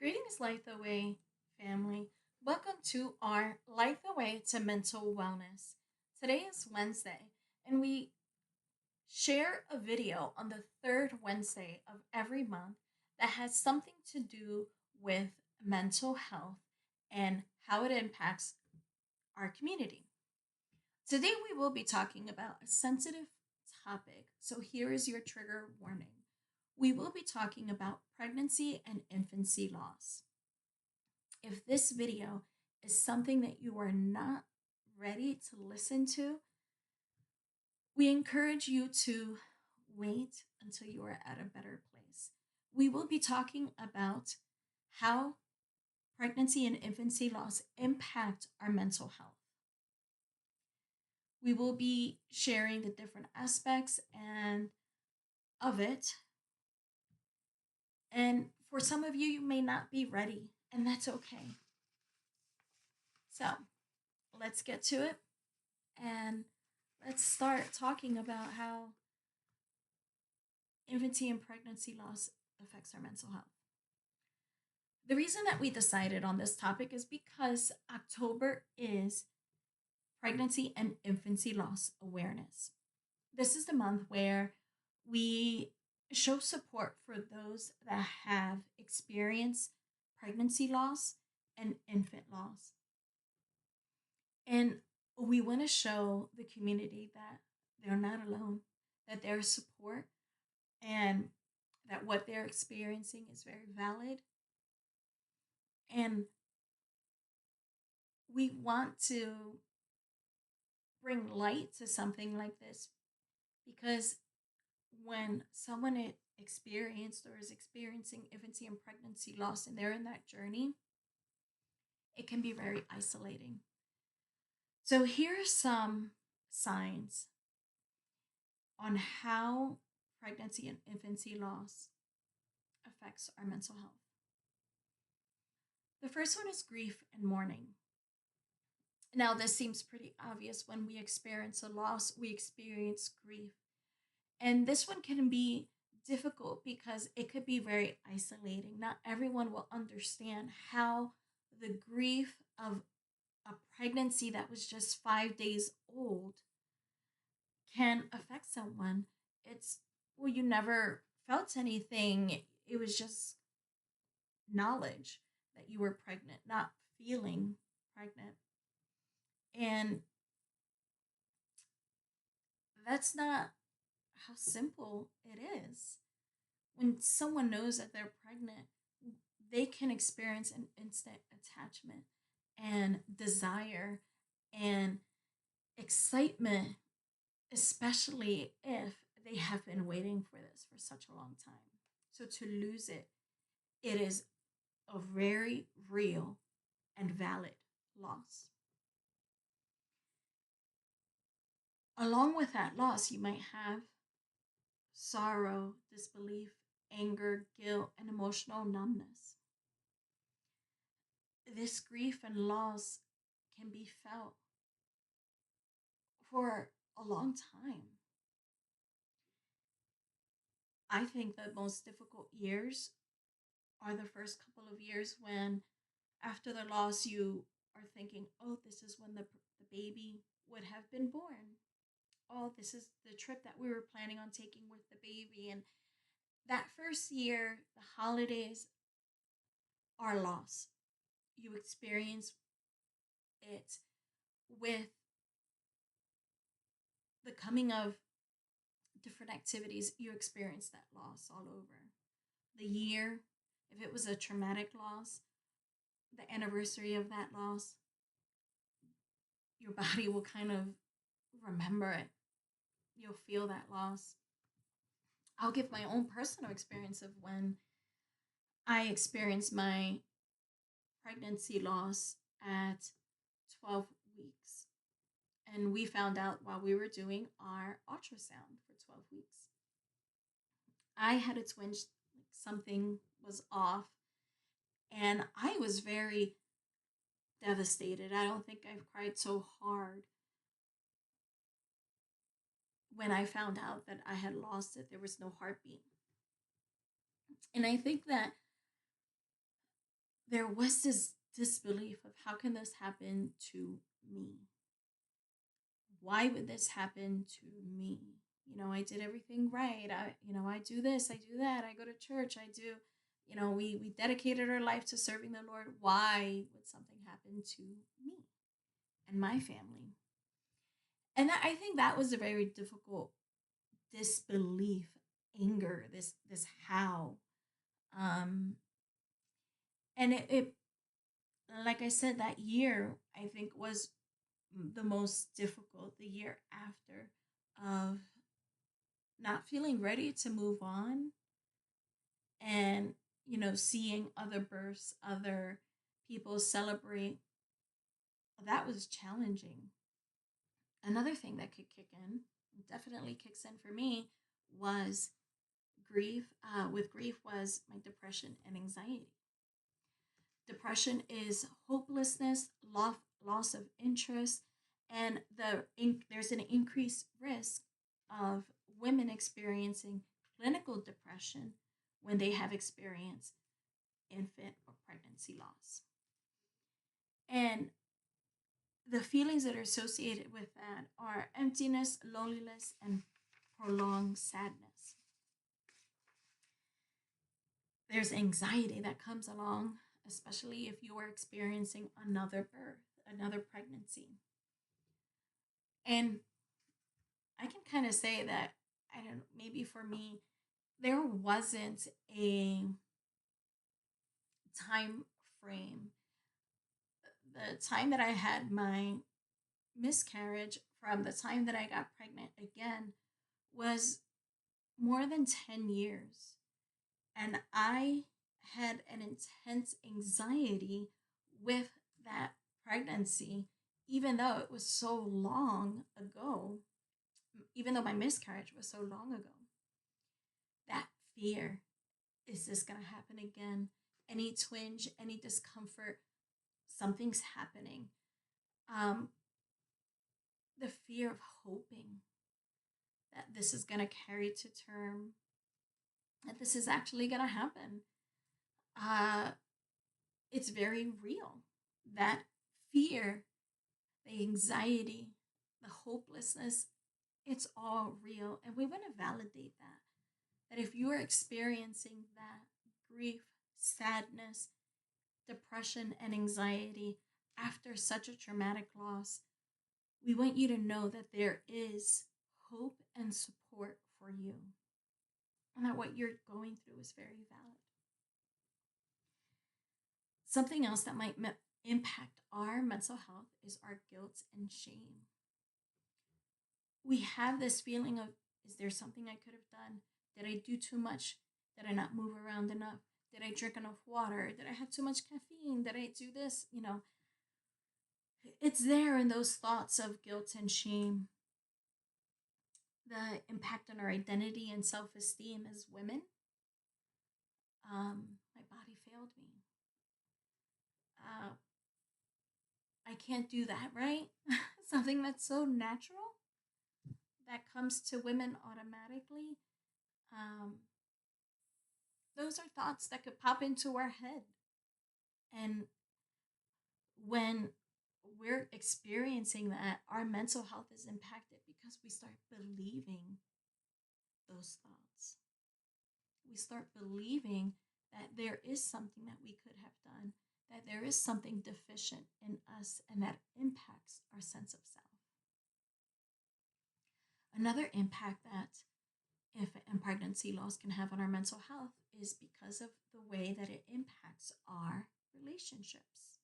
Greetings, Light the Way family. Welcome to our Light the Way to Mental Wellness. Today is Wednesday, and we share a video on the third Wednesday of every month that has something to do with mental health and how it impacts our community. Today, we will be talking about a sensitive topic, so here is your trigger warning. We will be talking about pregnancy and infancy loss. If this video is something that you are not ready to listen to, we encourage you to wait until you are at a better place. We will be talking about how pregnancy and infancy loss impact our mental health. We will be sharing the different aspects and of it. And for some of you, you may not be ready, and that's okay. So let's get to it. And let's start talking about how infancy and pregnancy loss affects our mental health. The reason that we decided on this topic is because October is Pregnancy and Infancy Loss Awareness. This is the month where we show support for those that have experienced pregnancy loss and infant loss. And we want to show the community that they're not alone, that there's support, and that what they're experiencing is very valid. And we want to bring light to something like this because when someone experienced or is experiencing infancy and pregnancy loss and they're in that journey, it can be very isolating. So, here are some signs on how pregnancy and infancy loss affects our mental health. The first one is grief and mourning. Now, this seems pretty obvious. When we experience a loss, we experience grief. And this one can be difficult because it could be very isolating. Not everyone will understand how the grief of a pregnancy that was just 5 days old can affect someone. It's, well, you never felt anything, it was just knowledge that you were pregnant, not feeling pregnant. And that's not how simple it is. When someone knows that they're pregnant, they can experience an instant attachment and desire and excitement, especially if they have been waiting for this for such a long time. So to lose it, it is a very real and valid loss. Along with that loss, you might have sorrow, disbelief, anger, guilt, and emotional numbness. This grief and loss can be felt for a long time. I think the most difficult years are the first couple of years when, after the loss, you are thinking, oh, this is when the baby would have been born. Oh, this is the trip that we were planning on taking with the baby. And that first year, the holidays are lost. You experience it with the coming of different activities. You experience that loss all over. The year, if it was a traumatic loss, the anniversary of that loss, your body will kind of remember it. You'll feel that loss. I'll give my own personal experience of when I experienced my pregnancy loss at 12 weeks. And we found out while we were doing our ultrasound for 12 weeks. I had a twinge, like something was off, and I was very devastated. I don't think I've cried so hard when I found out that I had lost it. There was no heartbeat. And I think that there was this disbelief of how can this happen to me? Why would this happen to me? I did everything right. I do this, I do that. I go to church. I do, we dedicated our life to serving the Lord. Why would something happen to me and my family? And I think that was a very difficult disbelief, anger, this how. Um, and it like I said, that year I think was the most difficult, the year after, of not feeling ready to move on, and seeing other births, other people celebrate. That was challenging. Another thing that could kick in, definitely kicks in for me, was grief. With grief was my depression and anxiety. Depression is hopelessness, loss of interest, and there's an increased risk of women experiencing clinical depression when they have experienced infant or pregnancy loss. And the feelings that are associated with that are emptiness, loneliness, and prolonged sadness. There's anxiety that comes along, especially if you are experiencing another birth, another pregnancy. And I can kind of say that, I don't know, maybe for me, there wasn't a time frame. The time that I had my miscarriage from the time that I got pregnant again was more than 10 years. And I had an intense anxiety with that pregnancy, even though it was so long ago, even though my miscarriage was so long ago. That fear, is this going to happen again? Any twinge, any discomfort, something's happening. Um, the fear of hoping that this is going to carry to term, that this is actually going to happen. Uh, it's very real. That fear, the anxiety, the hopelessness, it's all real. And we want to validate that. That if you are experiencing that grief, sadness, depression, and anxiety after such a traumatic loss, we want you to know that there is hope and support for you, and that what you're going through is very valid. Something else that might impact our mental health is our guilt and shame. We have this feeling of, is there something I could have done? Did I do too much? Did I not move around enough? Did I drink enough water? Did I have too much caffeine? Did I do this? It's there in those thoughts of guilt and shame. The impact on our identity and self esteem as women. My body failed me. Uh, I can't do that, right? Something that's so natural that comes to women automatically. Um, those are thoughts that could pop into our head. And when we're experiencing that, our mental health is impacted because we start believing those thoughts. We start believing that there is something that we could have done, that there is something deficient in us, and that impacts our sense of self. Another impact that infant and pregnancy loss can have on our mental health is because of the way that it impacts our relationships.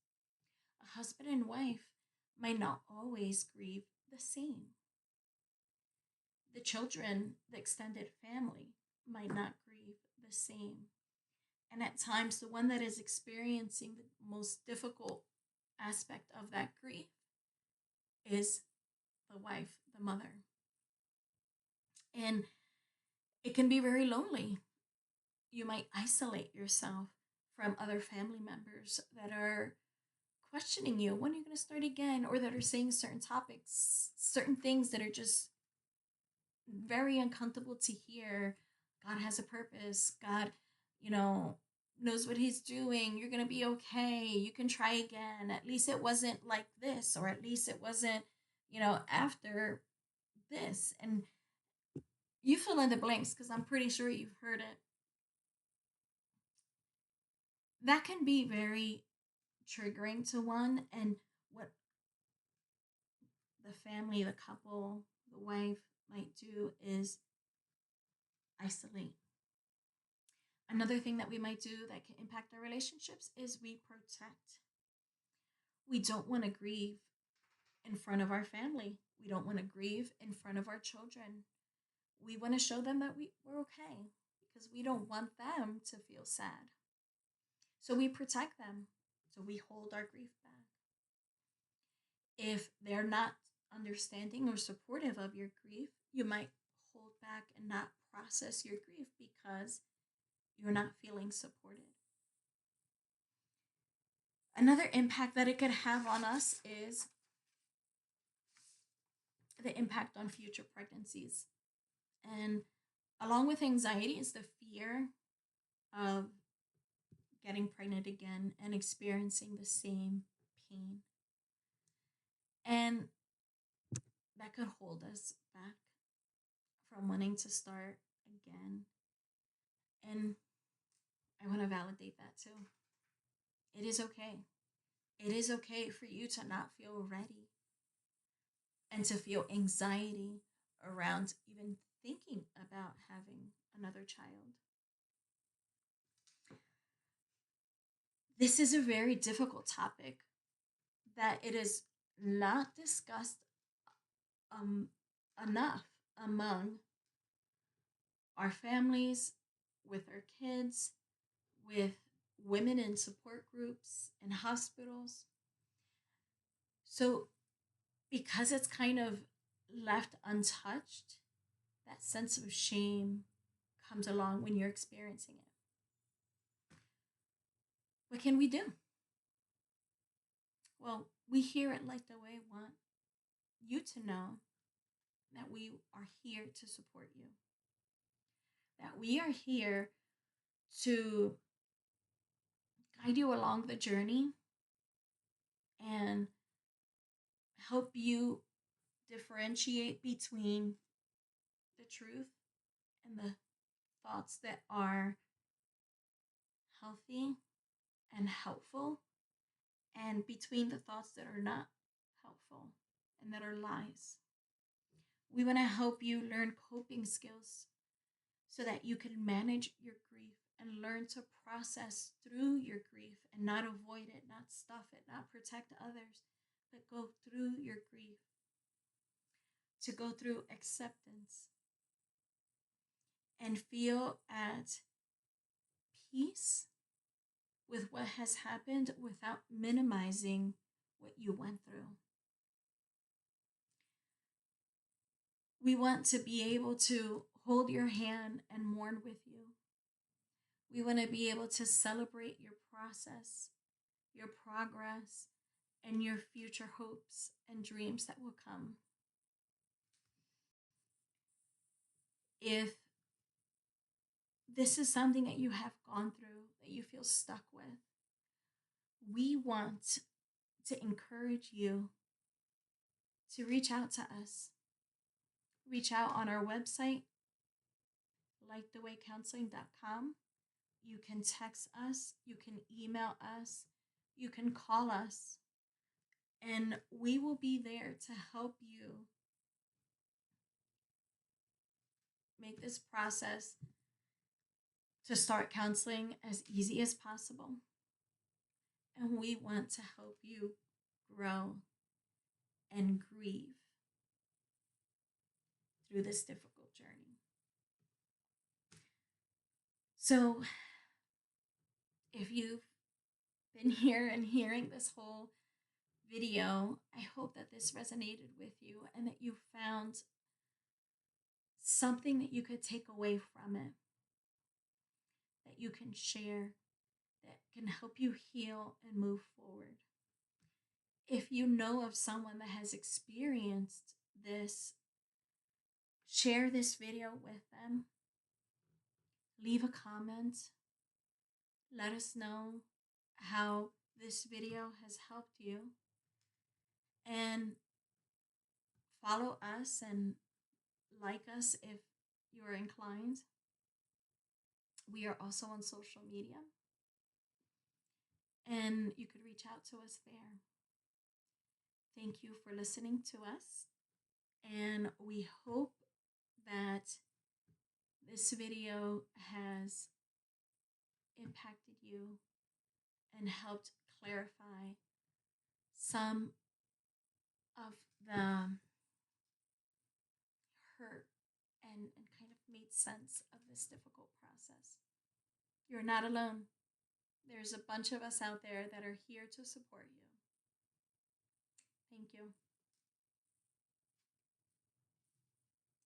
A husband and wife might not always grieve the same. The children, the extended family, might not grieve the same. And at times, the one that is experiencing the most difficult aspect of that grief is the wife, the mother. And it can be very lonely. You might isolate yourself from other family members that are questioning you, when are you going to start again, or that are saying certain topics, certain things that are just very uncomfortable to hear. God has a purpose. God, you know, knows what he's doing. You're going to be okay. You can try again. At least it wasn't like this, or at least it wasn't, after this. And you fill in the blanks because I'm pretty sure you've heard it. That can be very triggering to one. And what the family, the couple, the wife might do is isolate. Another thing that we might do that can impact our relationships is we protect. We don't want to grieve in front of our family. We don't want to grieve in front of our children. We want to show them that we're okay because we don't want them to feel sad. So we protect them. So we hold our grief back. If they're not understanding or supportive of your grief, you might hold back and not process your grief because you're not feeling supported. Another impact that it could have on us is the impact on future pregnancies. And along with anxiety is the fear of getting pregnant again and experiencing the same pain. And that could hold us back from wanting to start again. And I want to validate that too. It is okay. It is okay for you to not feel ready and to feel anxiety around even thinking about having another child. This is a very difficult topic that it is not discussed um, enough among our families, with our kids, with women in support groups and hospitals. So, because it's kind of left untouched, that sense of shame comes along when you're experiencing it. What can we do? Well, we here at Light the Way want you to know that we are here to support you, that we are here to guide you along the journey and help you differentiate between the truth and the thoughts that are healthy and helpful, and between the thoughts that are not helpful and that are lies. We want to help you learn coping skills so that you can manage your grief and learn to process through your grief and not avoid it, not stuff it, not protect others, but go through your grief, to go through acceptance and feel at peace with what has happened without minimizing what you went through. We want to be able to hold your hand and mourn with you. We want to be able to celebrate your process, your progress, and your future hopes and dreams that will come. If this is something that you have gone through, that you feel stuck with, we want to encourage you to reach out to us. Reach out on our website, lightthewaycounseling.com. You can text us, you can email us, you can call us, and we will be there to help you make this process to start counseling as easy as possible. And we want to help you grow and grieve through this difficult journey. So, if you've been here and hearing this whole video, I hope that this resonated with you and that you found something that you could take away from it, that you can share, that can help you heal and move forward. If you know of someone that has experienced this, share this video with them. Leave a comment. Let us know how this video has helped you and follow us and like us if you're inclined. We are also on social media and you could reach out to us there. Thank you for listening to us, and we hope that this video has impacted you and helped clarify some of the hurt and kind of made sense of this difficult process. You're not alone. There's a bunch of us out there that are here to support you. Thank you.